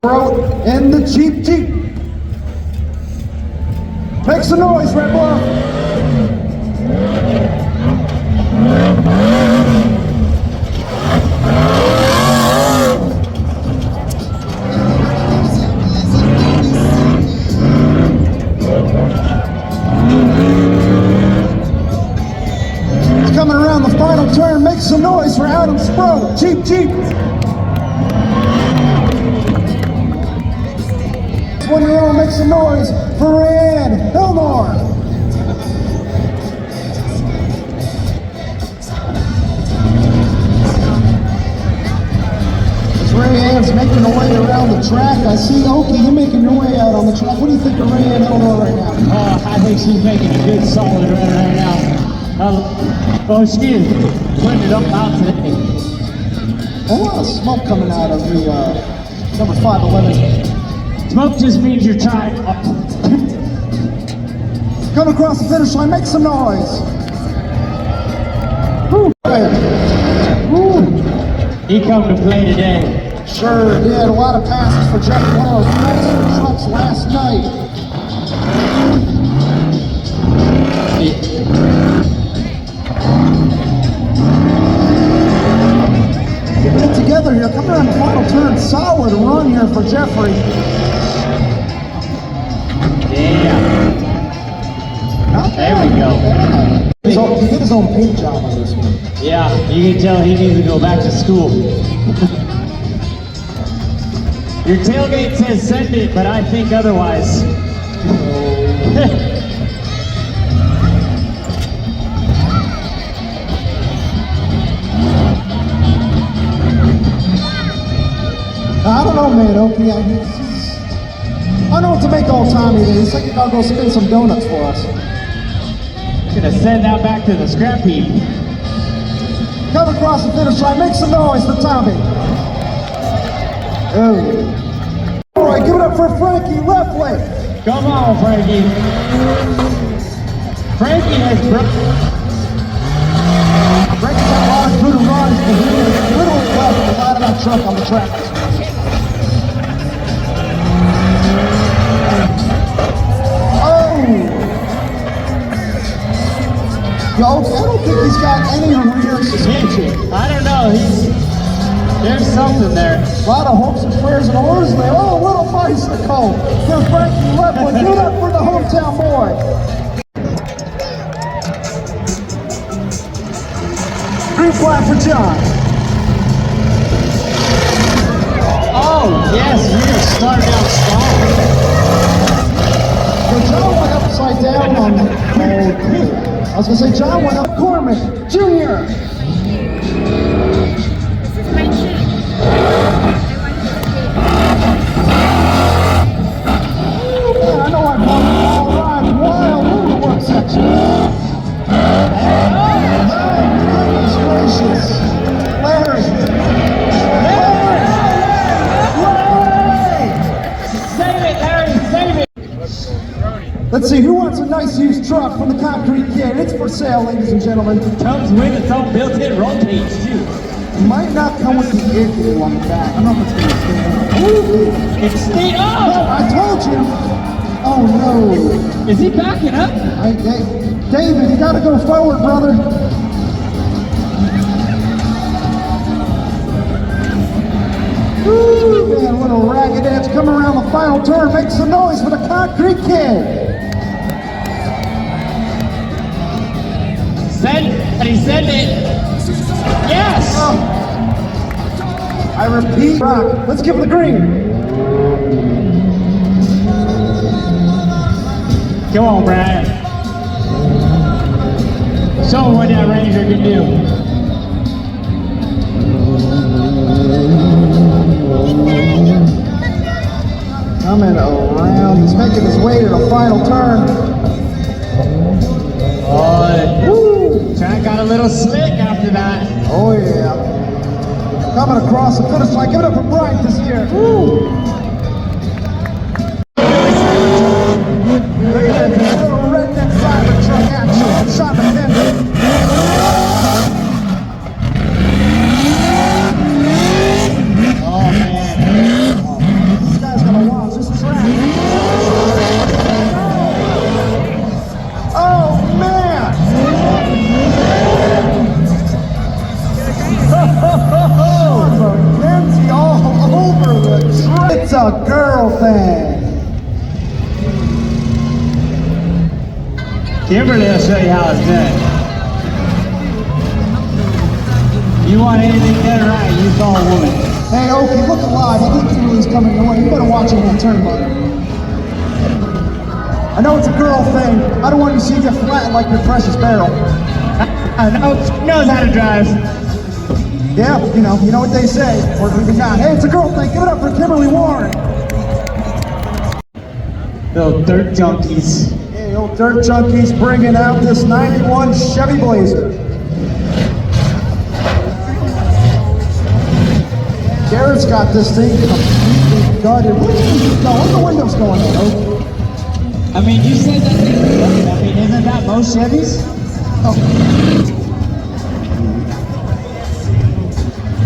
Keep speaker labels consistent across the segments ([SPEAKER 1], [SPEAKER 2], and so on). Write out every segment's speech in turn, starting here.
[SPEAKER 1] In the Jeep. Make some noise, Red Bluff. It's coming around the final turn. Make some noise for Adam Spro. Jeep. 1-year-old, make some noise for Rayanne Hillmore. As Rayanne's making her way around the track, I see Oki, you're making your way out on the track. What do you think of Rayanne Hillmore right now?
[SPEAKER 2] I think she's making a good solid run right now. She's putting it up out today.
[SPEAKER 1] A lot of smoke coming out of the number 511.
[SPEAKER 2] Smoke just means you're trying.
[SPEAKER 1] Come across the finish line, make some noise. Woo.
[SPEAKER 2] He come to play today.
[SPEAKER 1] Sure did. A lot of passes for Jeff Wells. Nice trucks last night. Get it together here. Coming around the final turn. Solid run here for Jeffrey.
[SPEAKER 2] There we go.
[SPEAKER 1] He did his own paint job on this one.
[SPEAKER 2] Yeah, you can tell he needs to go back to school. Your tailgate says send it, but I think otherwise.
[SPEAKER 1] I don't know, man. Oki, I know what to make all time either. He's thinking I'll go spin some donuts for us.
[SPEAKER 2] Gonna send that back to the scrap heap.
[SPEAKER 1] Come across the finish line, make some noise for Tommy. Oh. All right, give it up for Frankie Leftley.
[SPEAKER 2] Come on, Frankie. Frankie has
[SPEAKER 1] Frankie's had a lot of good runs, but he is literally left the line of that truck on the track. Yo, I don't think he's got any rear suspension.
[SPEAKER 2] I don't know. There's something there.
[SPEAKER 1] A lot of hopes and prayers and orders there. Oh, a little bicycle for Frankie Leftley. Do that for the hometown boy. Green flag for John.
[SPEAKER 2] Oh, yes, we are starting out strong.
[SPEAKER 1] So John went upside down on the I was going to say John went up Corman Jr. I know I call it all ride wild in the work section. Goodness gracious. Larry.
[SPEAKER 2] Save it, Larry, save it.
[SPEAKER 1] Let's see, who wants a nice used truck from the Concrete Kid? It's for sale, ladies and gentlemen.
[SPEAKER 2] Comes with its own built-in roll cage, too.
[SPEAKER 1] Might not come with the air cable on the back. I don't know if it's going to stay on.
[SPEAKER 2] It's stayed up!
[SPEAKER 1] No, I told you! Oh no!
[SPEAKER 2] Is he backing up?
[SPEAKER 1] David, you gotta go forward, brother. Woo, man, what a ragged edge coming around the final turn. Make some noise for the Concrete Kid.
[SPEAKER 2] Send it. Yes!
[SPEAKER 1] Oh. I repeat, rock. Let's give it the green.
[SPEAKER 2] Come on, Brad. Show him what that Ranger can do.
[SPEAKER 1] Coming around, he's making his way to the final turn.
[SPEAKER 2] Oh, track got a little slick after that.
[SPEAKER 1] Oh yeah. Coming across the finish line. Give it up for Bryant this year. Woo. Look at this little redneck cyber truck action. Simon Bender. Oh man. a girl thing.
[SPEAKER 2] Kimberly will show you how it's done. You want anything done right, you call a woman.
[SPEAKER 1] Hey, Okie, look alive. I think Kimberly's coming your way. You better watch him on turn, buddy. I know it's a girl thing. I don't want you to see you get flattened like your precious barrel.
[SPEAKER 2] I know, she knows how to drive.
[SPEAKER 1] Yeah, you know what they say. Or maybe not. Hey, it's a girl thing. Give it up for Kimberly Warren.
[SPEAKER 2] Little dirt junkies.
[SPEAKER 1] Hey, old dirt junkies bringing out this 91 Chevy Blazer. Garrett's got this thing completely gutted. Where are the windows going in, Oak?
[SPEAKER 2] I mean, you said that thing was rugged. I mean, isn't that most Chevys?
[SPEAKER 1] Oh.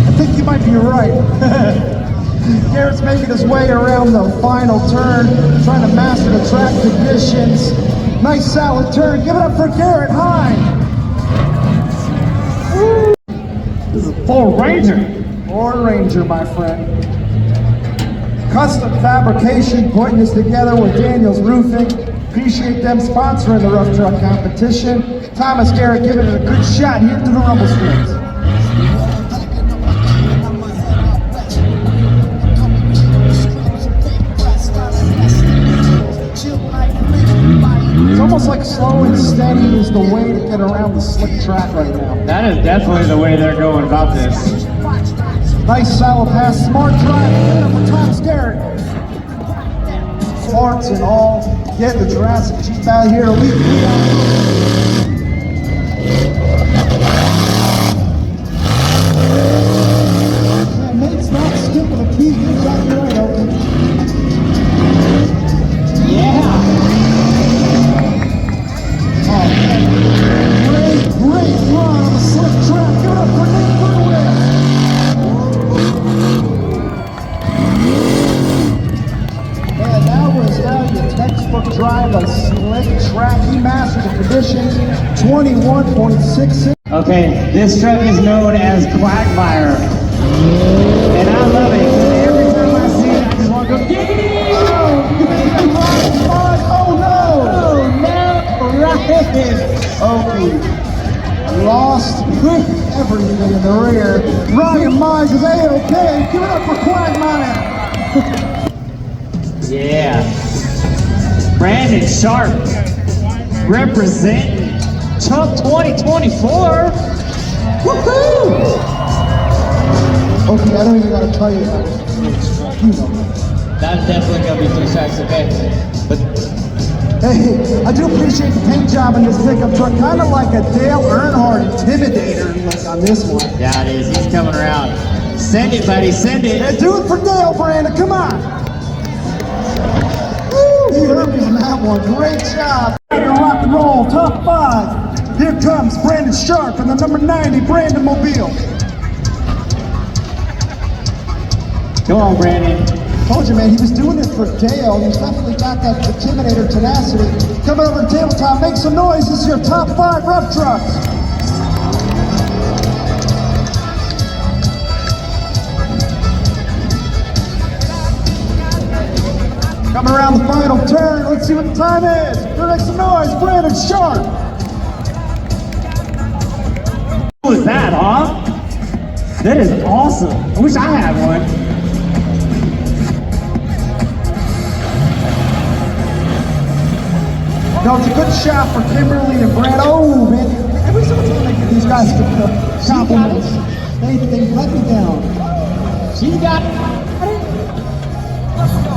[SPEAKER 1] I think you might be right. Garrett's making his way around the final turn, trying to master the track conditions. Nice solid turn. Give it up for Garrett Hine. Woo.
[SPEAKER 2] This is a Ford Ranger.
[SPEAKER 1] Ford Ranger, my friend. Custom fabrication, putting this together with Daniels Roofing. Appreciate them sponsoring the rough truck competition. Thomas Garrett giving it a good shot here through the rumble strips. It's almost like slow and steady is the way to get around the slick track right now.
[SPEAKER 2] That is definitely the way they're going about this.
[SPEAKER 1] Nice solid pass, smart drive, give it up for Thomas Garrett. Smarts and all, get the Jurassic Jeep out here. Yeah, Nate's not skipping a beat. You're exactly right, Oakley.
[SPEAKER 2] Yeah.
[SPEAKER 1] Oh, great run on the slick track. Give it up for Nate Goodwin. Man, that was your textbook drive, a slick track. He mastered the conditions, 21.66.
[SPEAKER 2] Okay, this truck is known as Quagmire. And I love it. Every time I see it, I just want to go, giggity!
[SPEAKER 1] Oh no!
[SPEAKER 2] Oh no! Right!
[SPEAKER 1] Oakley lost everything in the rear. Ryan Mize is A-OK. Give it up for Quagmire.
[SPEAKER 2] Yeah. Brandon Sharp representing Chuck 2024. Woohoo!
[SPEAKER 1] Okay, I don't even gotta tell you that. You know.
[SPEAKER 2] That's definitely gonna be 3 tracks, okay? But
[SPEAKER 1] Hey, I do appreciate the paint job in this pickup truck. Kind of like a Dale Earnhardt Intimidator look on this one.
[SPEAKER 2] yeah, it is. He's coming around. Send it, buddy. Send it.
[SPEAKER 1] Yeah, do it for Dale, Brandon. Come on. Woo, he hurt me on that one. Great job. Rock and roll, top 5. Here comes Brandon Sharp in the number 90 Brandon Mobile.
[SPEAKER 2] Come on, Brandon.
[SPEAKER 1] Told you, man, he was doing it for Dale. He's definitely got that Intimidator tenacity. Coming over to tabletop, make some noise. This is your top 5 rough trucks. Coming around the final turn. Let's see what the time is. Here, make some noise. Brandon Sharp.
[SPEAKER 2] What was that, huh? That is awesome. I wish I had one.
[SPEAKER 1] No, it's a good shot for Kimberly and Brad. Oh, man. Every single time I get these guys compliments, they let me down.
[SPEAKER 2] She's got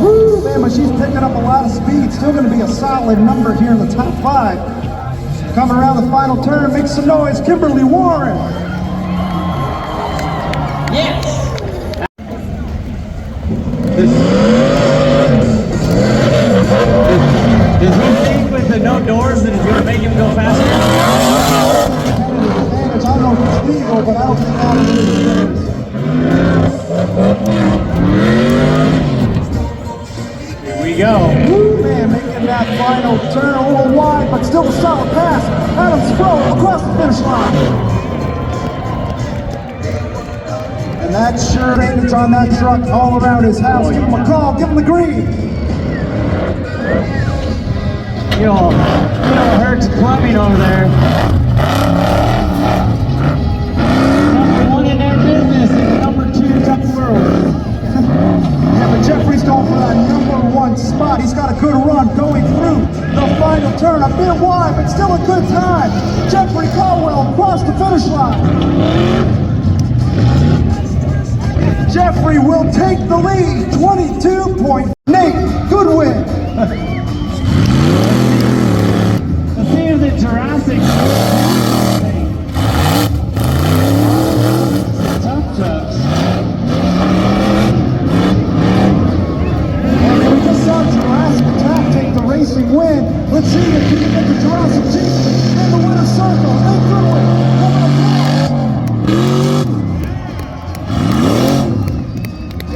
[SPEAKER 1] Woo, man, but she's picking up a lot of speed. Still going to be a solid number here in the top 5. Coming around the final turn, make some noise. Kimberly Warren.
[SPEAKER 2] yes. Does he think with the no doors that it's going to make him go faster?
[SPEAKER 1] Advantage. I don't know if it's legal, but I don't think that is the
[SPEAKER 2] Here we go.
[SPEAKER 1] Woo, man, making that final turn a little wide, but still a solid pass. Adam Sproul across the finish line. And that sure drainage on that truck all around his house. Give him a call, give him the green.
[SPEAKER 2] You know, Hurts Plumbing over there. Number one in their business and number two top world.
[SPEAKER 1] Yeah, but Jeffrey's going for that number one spot. He's got a good run going through the final turn. A bit wide, but still a good time. Jeffrey Caldwell across the finish line. Jeffrey will take the lead. 22 point. Nate Goodwin.
[SPEAKER 2] The thing of the Jurassic. Tough trucks.
[SPEAKER 1] We just saw Jurassic Attack take the racing win. Let's see if he can get the Jurassic Jeep in the winner's circle. Nate Goodwin coming up.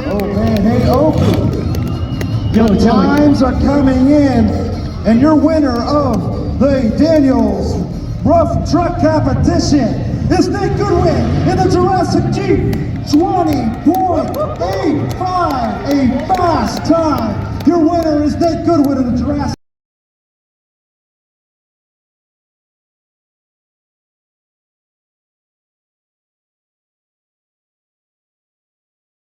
[SPEAKER 1] Oh man, hey Opie.
[SPEAKER 2] Yo,
[SPEAKER 1] The times are coming in, and your winner of the Daniels Rough Truck Competition is Nate Goodwin in the Jurassic Jeep. 20.85, a fast time. Your winner is Nate Goodwin in the Jurassic